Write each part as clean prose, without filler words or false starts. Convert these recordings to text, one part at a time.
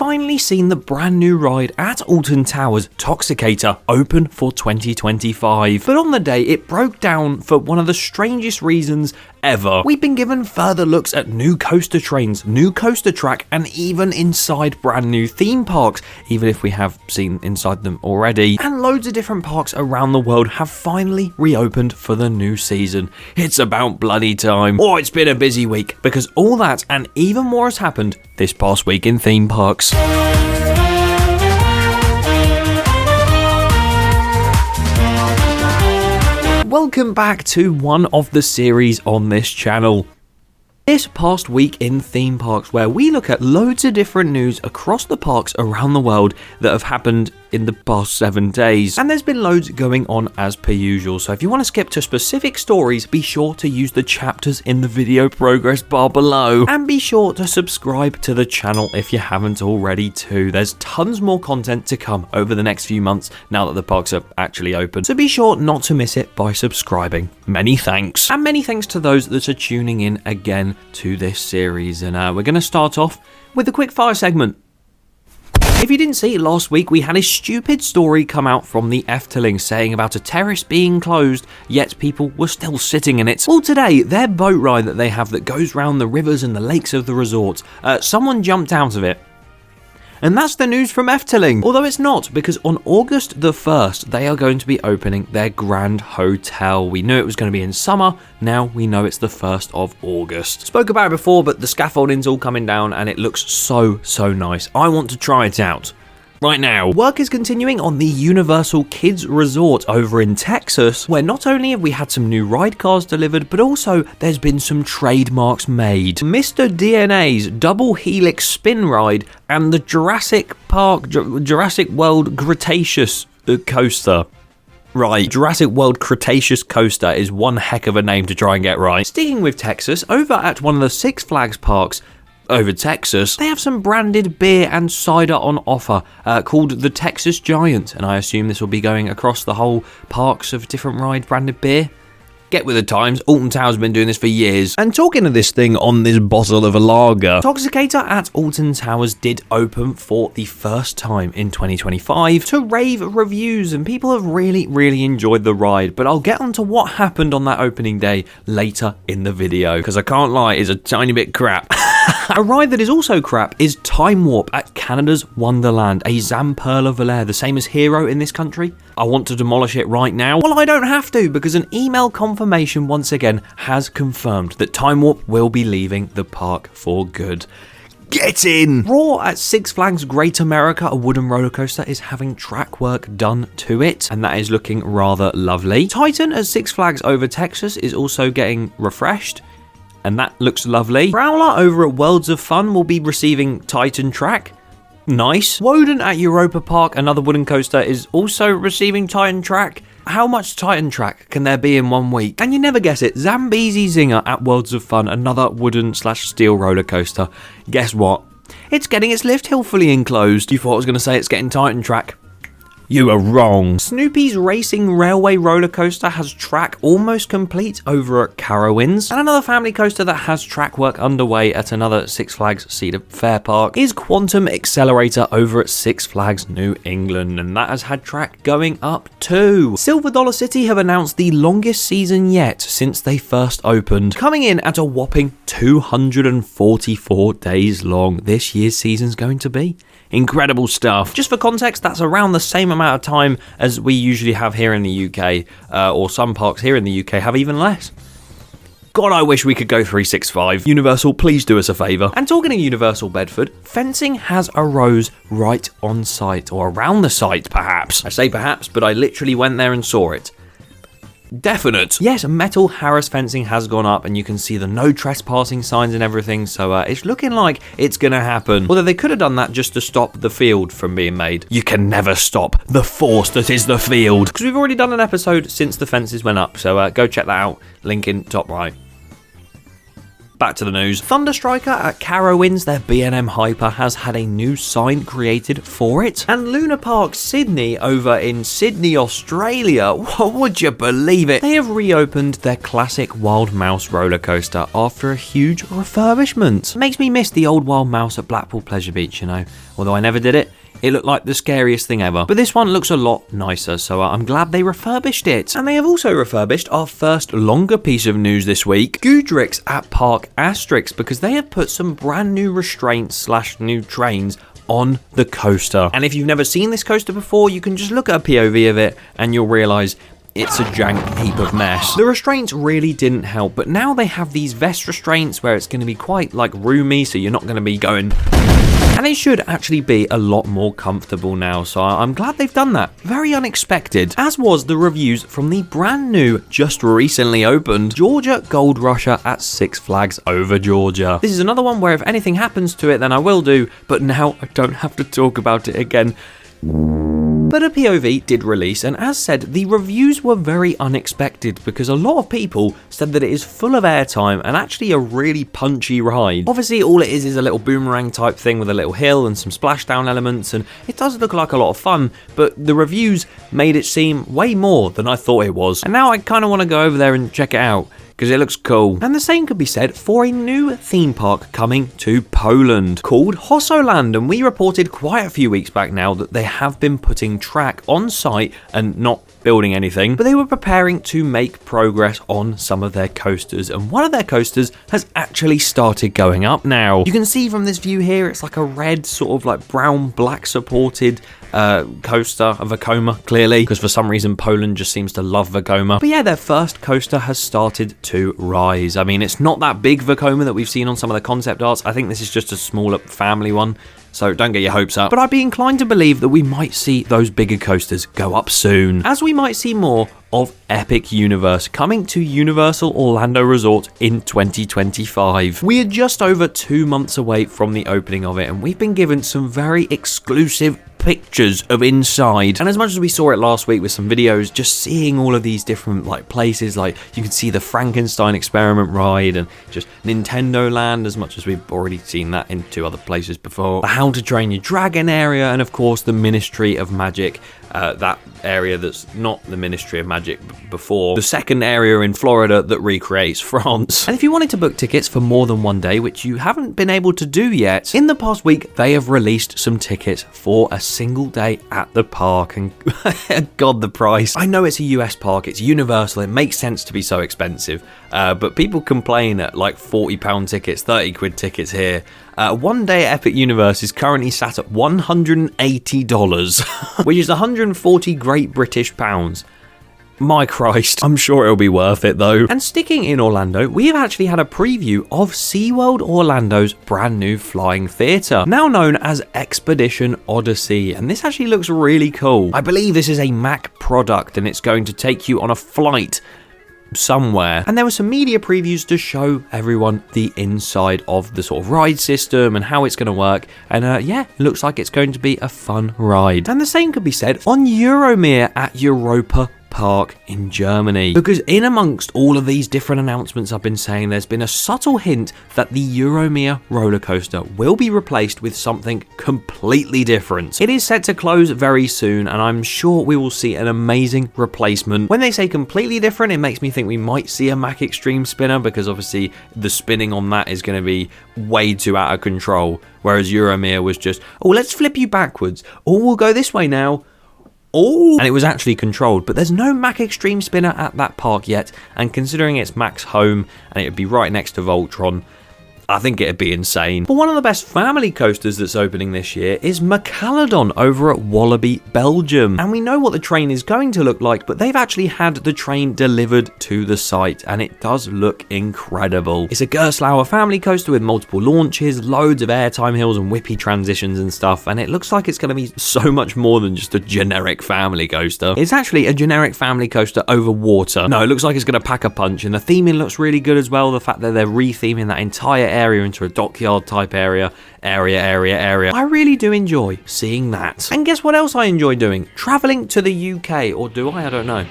finally seen the brand new ride at Alton Towers, Toxicator, open for 2025. But on the day, it broke down for one of the strangest reasons ever. We've been given further looks at new coaster trains, new coaster track, and even inside brand new theme parks, even if we have seen inside them already. And loads of different parks around the world have finally reopened for the new season. It's about bloody time. Oh, it's been a busy week, because all that and even more has happened this past week in theme parks. Welcome back to one of the series on this channel. This past week in theme parks, where we look at loads of different news across the parks around the world that have happened in the past 7 days. And there's been loads going on as per usual, so if you want to skip to specific stories, be sure to use the chapters in the video progress bar below. And be sure to subscribe to the channel if you haven't already too. There's tons more content to come over the next few months now that the parks are actually open. So be sure not to miss it by subscribing. Many thanks. And many thanks to those that are tuning in again to this series. And we're going to start off with a quick fire segment. If you didn't see it last week, we had a stupid story come out from the Efteling saying about a terrace being closed, yet people were still sitting in it. Well, today, their boat ride that they have that goes round the rivers and the lakes of the resort, someone jumped out of it. And that's the news from Efteling. Although it's not, because on August the 1st, they are going to be opening their Grand Hotel. We knew it was going to be in summer, now we know it's the 1st of August. Spoke about it before, but the scaffolding's all coming down and it looks so nice. I want to try it out. Right now, work is continuing on the Universal Kids Resort over in Texas, where not only have we had some new ride cars delivered, but also there's been some trademarks made. Mr. DNA's Double Helix Spin Ride and the Jurassic World Cretaceous Coaster. Right, Jurassic World Cretaceous Coaster is one heck of a name to try and get right. Sticking with Texas, over at one of the Six Flags parks, over Texas, they have some branded beer and cider on offer called the Texas Giant, and I assume this will be going across the whole parks of different ride branded beer. Get with the times, Alton Towers have been doing this for years. And talking of this thing on this bottle of a lager, Toxicator at Alton Towers did open for the first time in 2025 to rave reviews, and people have really enjoyed the ride. But I'll get onto what happened on that opening day later in the video, because I can't lie, it's a tiny bit crap. A ride that is also crap is Time Warp at Canada's Wonderland, a Zamperla Valère, the same as Hero in this country. I want to demolish it right now. Well, I don't have to, because an email confirmation once again has confirmed that Time Warp will be leaving the park for good. Get in! Raw at Six Flags Great America, a wooden roller coaster, is having track work done to it, and that is looking rather lovely. Titan at Six Flags over Texas is also getting refreshed, and that looks lovely. Prowler over at Worlds of Fun will be receiving Titan track. Nice. Wodan at Europa Park, another wooden coaster, is also receiving Titan track. How much Titan track can there be in 1 week? And you never guess it, Zambezi Zinger at Worlds of Fun, another wooden/steel roller coaster. Guess what? It's getting its lift hill fully enclosed. You thought I was going to say it's getting Titan track. You are wrong. Snoopy's Racing Railway roller coaster has track almost complete over at Carowinds, and another family coaster that has track work underway at another Six Flags Cedar Fair park is Quantum Accelerator over at Six Flags New England, and that has had track going up too. Silver Dollar City have announced the longest season yet since they first opened, coming in at a whopping 244 days long. This year's season's going to be incredible stuff. Just for context, that's around the same amount of time as we usually have here in the UK, or some parks here in the UK have even less. God, I wish we could go 365. Universal, please do us a favour. And talking of Universal Bedford, fencing has arose right on site, or around the site perhaps. I say perhaps, but I literally went there and saw it. Definite. Yes, metal Harris fencing has gone up, and you can see the no trespassing signs and everything, so it's looking like it's gonna happen. Although they could have done that just to stop the field from being made. You can never stop the force that is the field. Because we've already done an episode since the fences went up, so go check that out, link in top right. back to the news. Thunderstriker at Carowinds, their B&M Hyper, has had a new sign created for it. And Luna Park Sydney over in Sydney, Australia, would you believe it? They have reopened their classic Wild Mouse roller coaster after a huge refurbishment. It makes me miss the old Wild Mouse at Blackpool Pleasure Beach, you know. Although I never did it. It looked like the scariest thing ever. But this one looks a lot nicer, so I'm glad they refurbished it. And they have also refurbished our first longer piece of news this week, Goudrix at Parc Asterix, because they have put some brand new restraints / new trains on the coaster. And if you've never seen this coaster before, you can just look at a POV of it and you'll realise it's a jank heap of mess. The restraints really didn't help, but now they have these vest restraints where it's going to be quite like roomy, so you're not going to be going... And it should actually be a lot more comfortable now, so I'm glad they've done that. Very unexpected. As was the reviews from the brand new, just recently opened, Georgia Gold Rusher at Six Flags Over Georgia. This is another one where if anything happens to it, then I will do, but now I don't have to talk about it again. But a POV did release, and as said, the reviews were very unexpected because a lot of people said that it is full of airtime and actually a really punchy ride. Obviously, all it is a little boomerang type thing with a little hill and some splashdown elements, and it does look like a lot of fun, but the reviews made it seem way more than I thought it was. And now I kind of want to go over there and check it out, because it looks cool. And the same could be said for a new theme park coming to Poland called Hossoland, and we reported quite a few weeks back now that they have been putting track on site and not building anything, but they were preparing to make progress on some of their coasters, and one of their coasters has actually started going up now. You can see from this view here, it's like a red sort of like brown black supported coaster, a Vekoma, clearly, because for some reason Poland just seems to love Vekoma. But yeah, their first coaster has started to rise. I mean, it's not that big Vekoma that we've seen on some of the concept arts. I think this is just a smaller family one, so don't get your hopes up. But I'd be inclined to believe that we might see those bigger coasters go up soon, as we might see more of Epic Universe coming to Universal Orlando Resort in 2025. We are just over 2 months away from the opening of it, and we've been given some very exclusive pictures of inside. And as much as we saw it last week with some videos, just seeing all of these different like places, like you can see the Frankenstein experiment ride and just Nintendo Land, as much as we've already seen that in 2 other places before. The How to Train Your Dragon area, and of course the Ministry of Magic, that area that's not the Ministry of Magic before, the second area in Florida that recreates France. And if you wanted to book tickets for more than one day, which you haven't been able to do yet, in the past week they have released some tickets for a single day at the park, and god, the price. I know it's a US park, it's Universal, it makes sense to be so expensive, but people complain at like £40 tickets, 30 quid tickets here. One day at Epic Universe is currently sat at $180, which is 140 Great British pounds. My Christ, I'm sure it'll be worth it though. And sticking in Orlando, we have actually had a preview of SeaWorld Orlando's brand new flying theatre, now known as Expedition Odyssey, and this actually looks really cool. I believe this is a Mac product and it's going to take you on a flight somewhere, and there were some media previews to show everyone the inside of the sort of ride system and how it's going to work, and yeah, it looks like it's going to be a fun ride. And the same could be said on Euro-mir at Europa Park in Germany, because in amongst all of these different announcements I've been saying, there's been a subtle hint that the Euro-mir roller coaster will be replaced with something completely different. It is set to close very soon, and I'm sure we will see an amazing replacement. When they say completely different, it makes me think we might see a Mac Extreme spinner, because obviously the spinning on that is going to be way too out of control, whereas Euro-mir was just, oh, let's flip you backwards, oh, we'll go this way now. Oh, and it was actually controlled, but there's no Mac Extreme spinner at that park yet, and considering it's Mac's home and it would be right next to Voltron, I think it'd be insane. But one of the best family coasters that's opening this year is Mecaladon over at Walibi, Belgium. And we know what the train is going to look like, but they've actually had the train delivered to the site, and it does look incredible. It's a Gerstlauer family coaster with multiple launches, loads of airtime hills and whippy transitions and stuff, and it looks like it's going to be so much more than just a generic family coaster. It's actually a generic family coaster over water. No, it looks like it's going to pack a punch, and the theming looks really good as well. The fact that they're re-theming that entire area into a dockyard type area. I really do enjoy seeing that. And guess what else I enjoy doing? Traveling to the UK, or do I? I don't know.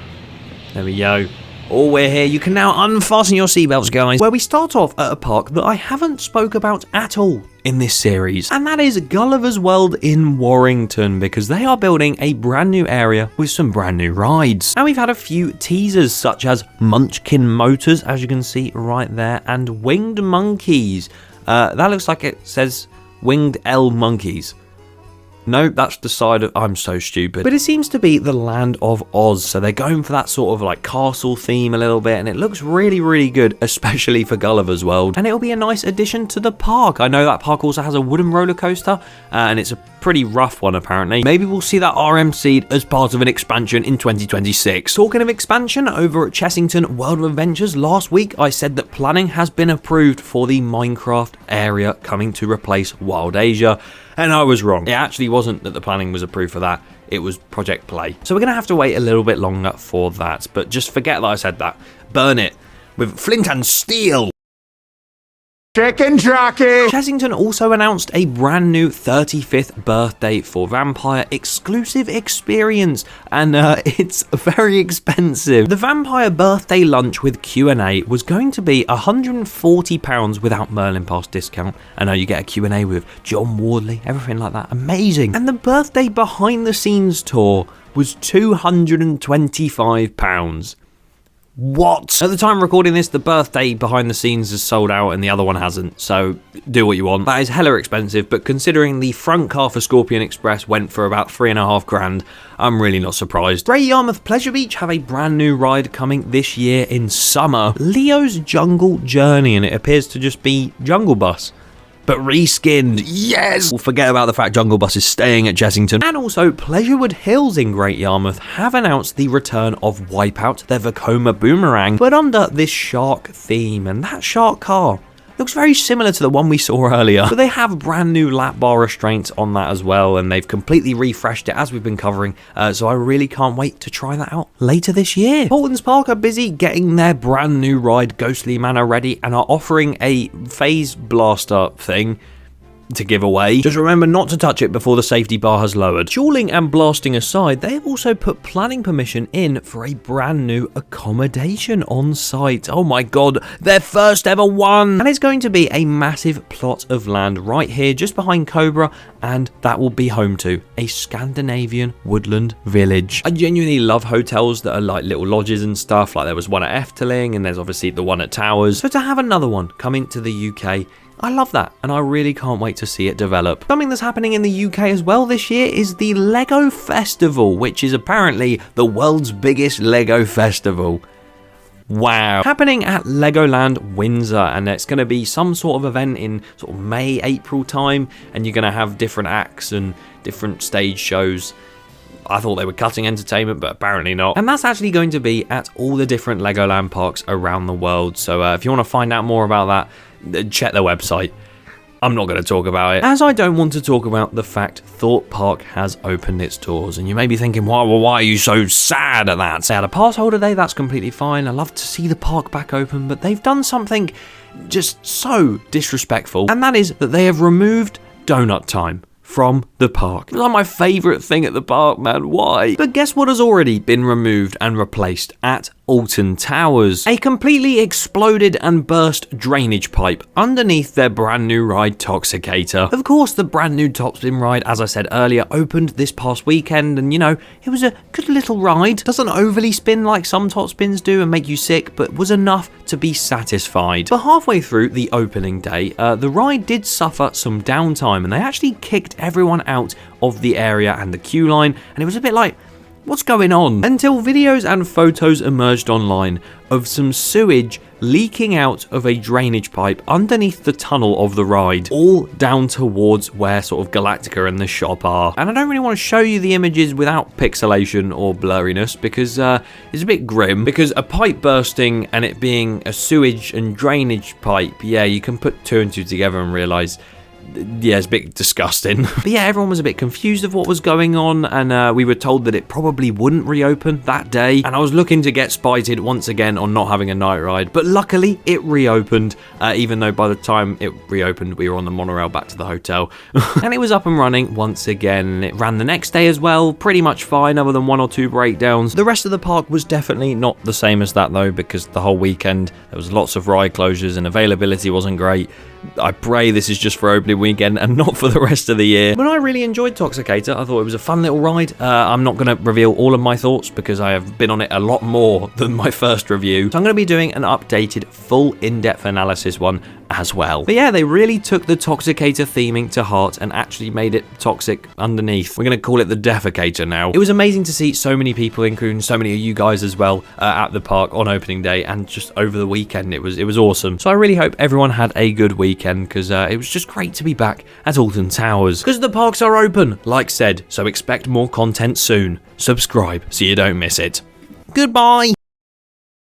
There we go. Oh, we're here. You can now unfasten your seatbelts, guys. Where we start off at a park that I haven't spoke about at all in this series, and that is Gulliver's World in Warrington, because they are building a brand new area with some brand new rides. And we've had a few teasers such as Munchkin Motors, as you can see right there, and Winged Monkeys. That looks like it says Winged L Monkeys. No, that's the side of... I'm so stupid. But it seems to be the land of Oz, so they're going for that sort of like castle theme a little bit, and it looks really, really good, especially for Gulliver's World. And it'll be a nice addition to the park. I know that park also has a wooden roller coaster, and it's a pretty rough one apparently. Maybe we'll see that RMC'd as part of an expansion in 2026. Talking of expansion, over at Chessington World of Adventures last week, I said that planning has been approved for the Minecraft area coming to replace Wild Asia. And I was wrong. It actually wasn't that the planning was approved for that. It was Project Play. So we're going to have to wait a little bit longer for that. But just forget that I said that. Burn it with flint and steel. Chicken jockey! Chessington also announced a brand new 35th birthday for Vampire exclusive experience, and it's very expensive. The Vampire birthday lunch with Q&A was going to be £140 without Merlin Pass discount. I know you get a Q&A with John Wardley, everything like that, amazing. And the birthday behind the scenes tour was £225. What? At the time of recording this, the birthday behind the scenes is sold out and the other one hasn't, so do what you want. That is hella expensive, but considering the front car for Scorpion Express went for about £3,500, I'm really not surprised. Great Yarmouth Pleasure Beach have a brand new ride coming this year in summer. Leo's Jungle Journey, and it appears to just be Jungle Bus, but reskinned. Yes! We'll forget about the fact Jungle Bus is staying at Chessington. And also, Pleasurewood Hills in Great Yarmouth have announced the return of Wipeout, their Vekoma Boomerang, but under this shark theme. And that shark car looks very similar to the one we saw earlier. But they have brand new lap bar restraints on that as well, and they've completely refreshed it as we've been covering, so I really can't wait to try that out later this year. Paultons Park are busy getting their brand new ride Ghostly Manor ready and are offering a phase blaster thing to give away. Just remember not to touch it before the safety bar has lowered. Dueling and blasting aside, they have also put planning permission in for a brand new accommodation on site. Oh my god, their first ever one! And it's going to be a massive plot of land right here just behind Cobra, and that will be home to a Scandinavian woodland village. I genuinely love hotels that are like little lodges and stuff, like there was one at Efteling and there's obviously the one at Towers. So to have another one come into the UK, I love that, and I really can't wait to see it develop. Something that's happening in the UK as well this year is the Lego Festival, which is apparently the world's biggest Lego festival. Wow. Happening at Legoland Windsor, and it's going to be some sort of event in sort of May, April time, and you're going to have different acts and different stage shows. I thought they were cutting entertainment, but apparently not. And that's actually going to be at all the different Legoland parks around the world. So if you want to find out more about that, check their website. I'm not going to talk about it, as I don't want to talk about the fact Thorpe Park has opened its doors. And you may be thinking, why are you so sad at that? Say, at a pass holder day, that's completely fine. I love to see the park back open, but they've done something just so disrespectful, and that is that they have removed donut time from the park. It's like my favourite thing at the park, man. Why? But guess what has already been removed and replaced at Alton Towers? A completely exploded and burst drainage pipe underneath their brand new ride Toxicator. Of course, the brand new top spin ride, as I said earlier, opened this past weekend, and you know, it was a good little ride. Doesn't overly spin like some top spins do and make you sick, but was enough to be satisfied. But halfway through the opening day, the ride did suffer some downtime, and they actually kicked everyone out of the area and the queue line, and it was a bit like, what's going on? Until videos and photos emerged online of some sewage leaking out of a drainage pipe underneath the tunnel of the ride, all down towards where sort of Galactica and the shop are. And I don't really want to show you the images without pixelation or blurriness, because it's a bit grim, because a pipe bursting and it being a sewage and drainage pipe, yeah, you can put two and two together and realise yeah, it's a bit disgusting. But yeah, everyone was a bit confused of what was going on, and we were told that it probably wouldn't reopen that day, and I was looking to get spited once again on not having a night ride, but luckily it reopened, even though by the time it reopened we were on the monorail back to the hotel. And it was up and running once again. It ran the next day as well, pretty much fine other than 1 or 2 breakdowns. The rest of the park was definitely not the same as that though, because the whole weekend there was lots of ride closures and availability wasn't great. I pray this is just for opening weekend and not for the rest of the year. But I really enjoyed Toxicator. I thought it was a fun little ride. I'm not going to reveal all of my thoughts because I have been on it a lot more than my first review. So I'm going to be doing an updated, full in-depth analysis one as well. But yeah, they really took the Toxicator theming to heart and actually made it toxic underneath. We're going to call it the Defecator now. It was amazing to see so many people, including so many of you guys as well, at the park on opening day and just over the weekend. It was awesome. So I really hope everyone had a good weekend because it was just great to be back at Alton Towers. Because the parks are open, like said, so expect more content soon. Subscribe so you don't miss it. Goodbye!